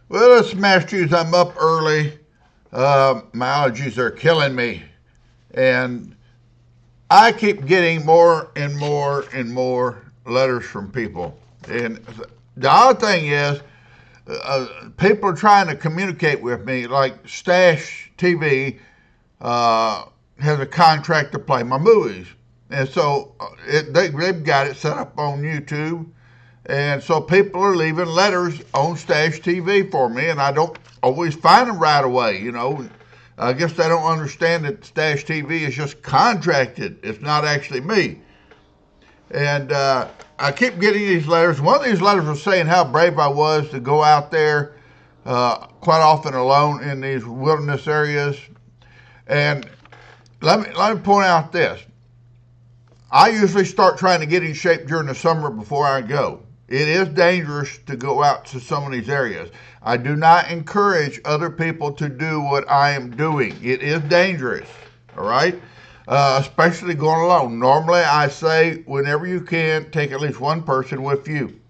Well, it's Masters. I'm up early. My allergies are killing me. And I keep getting more and more and more letters from people. And the odd thing is, people are trying to communicate with me. Like Stash TV has a contract to play my movies. And so they've got it set up on YouTube. And so people are leaving letters on Stash TV for me, and I don't always find them right away. I guess they don't understand that Stash TV is just contracted. It's not actually me. And I keep getting these letters. One of these letters was saying how brave I was to go out there quite often alone in these wilderness areas. And let me point out this. I usually start trying to get in shape during the summer before I go. It is dangerous to go out to some of these areas. I do not encourage other people to do what I am doing. It is dangerous, all right? Especially going alone. Normally, I say whenever you can, take at least one person with you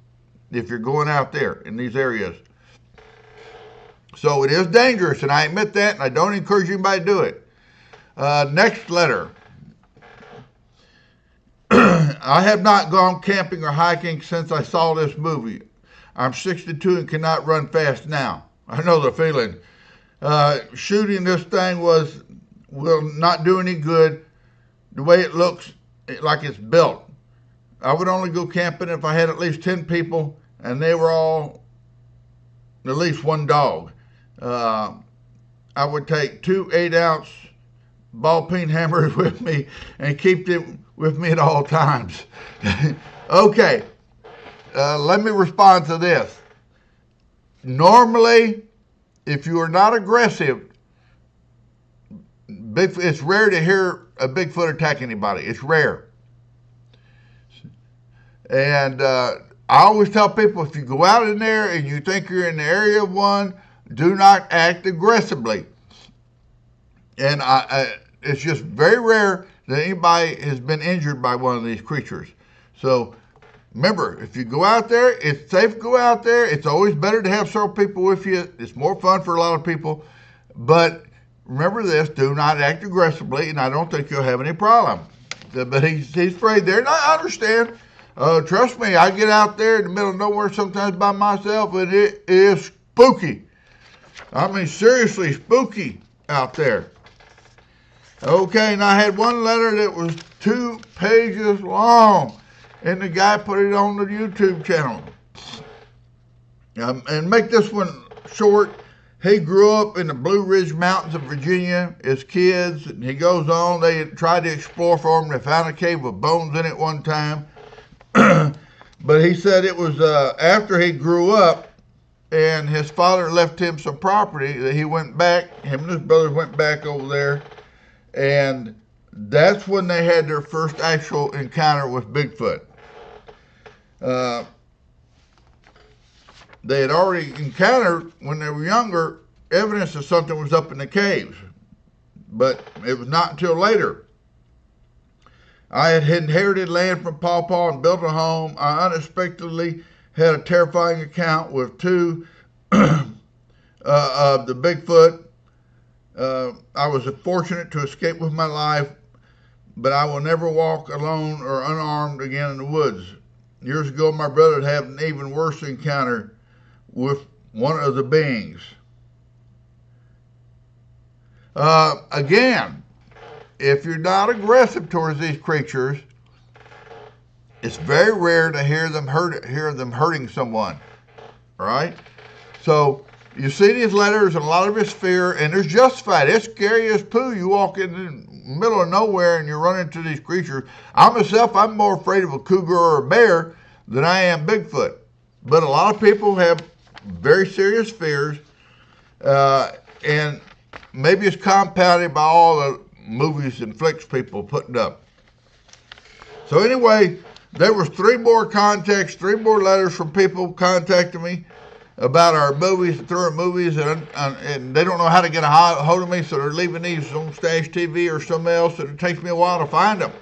if you're going out there in these areas. So it is dangerous, and I admit that, and I don't encourage anybody to do it. Next letter. I have not gone camping or hiking since I saw this movie. I'm 62 and cannot run fast now. I know the feeling. Shooting this thing will not do any good the way it looks like it's built. I would only go camping if I had at least 10 people and they were all at least one dog. I would take 2 8-ounce ball peen hammers with me and keep them with me at all times. Okay, let me respond to this. Normally, if you are not aggressive, it's rare to hear a Bigfoot attack anybody. It's rare. And I always tell people, if you go out in there and you think you're in the area of one, do not act aggressively. And it's just very rare that anybody has been injured by one of these creatures. So remember, if you go out there, it's safe to go out there. It's always better to have several people with you. It's more fun for a lot of people. But remember this, do not act aggressively, and I don't think you'll have any problem. But he's afraid there, and I understand. Trust me, I get out there in the middle of nowhere sometimes by myself, and it is spooky. I mean, seriously spooky out there. Okay, and I had one letter that was 2 pages long, and the guy put it on the YouTube channel. And make this one short. He grew up in the Blue Ridge Mountains of Virginia as kids, and he goes on. They tried to explore for him. They found a cave with bones in it one time. But he said it was after he grew up and his father left him some property that he went back, him and his brothers went back over there, and that's when they had their first actual encounter with Bigfoot. They had already encountered, when they were younger, evidence that something was up in the caves, but it was not until later. I had inherited land from Pawpaw and built a home. I unexpectedly had a terrifying account with 2 of the Bigfoot. I was fortunate to escape with my life, but I will never walk alone or unarmed again in the woods. Years ago, my brother had an even worse encounter with one of the beings. Again, if you're not aggressive towards these creatures, it's very rare to hear them hurting someone. All right? So you see these letters, and a lot of it's fear, and it's justified. It's scary as poo. You walk in the middle of nowhere and you run into these creatures. I'm more afraid of a cougar or a bear than I am Bigfoot. But a lot of people have very serious fears, and maybe it's compounded by all the movies and flicks people putting up. So anyway, there was 3 more contacts, 3 more letters from people contacting me about our movies, through movies, and they don't know how to get a hold of me, so they're leaving these on Stash TV or somewhere else, and it takes me a while to find them.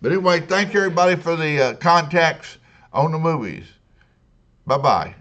But anyway, thank you everybody for the contacts on the movies. Bye-bye.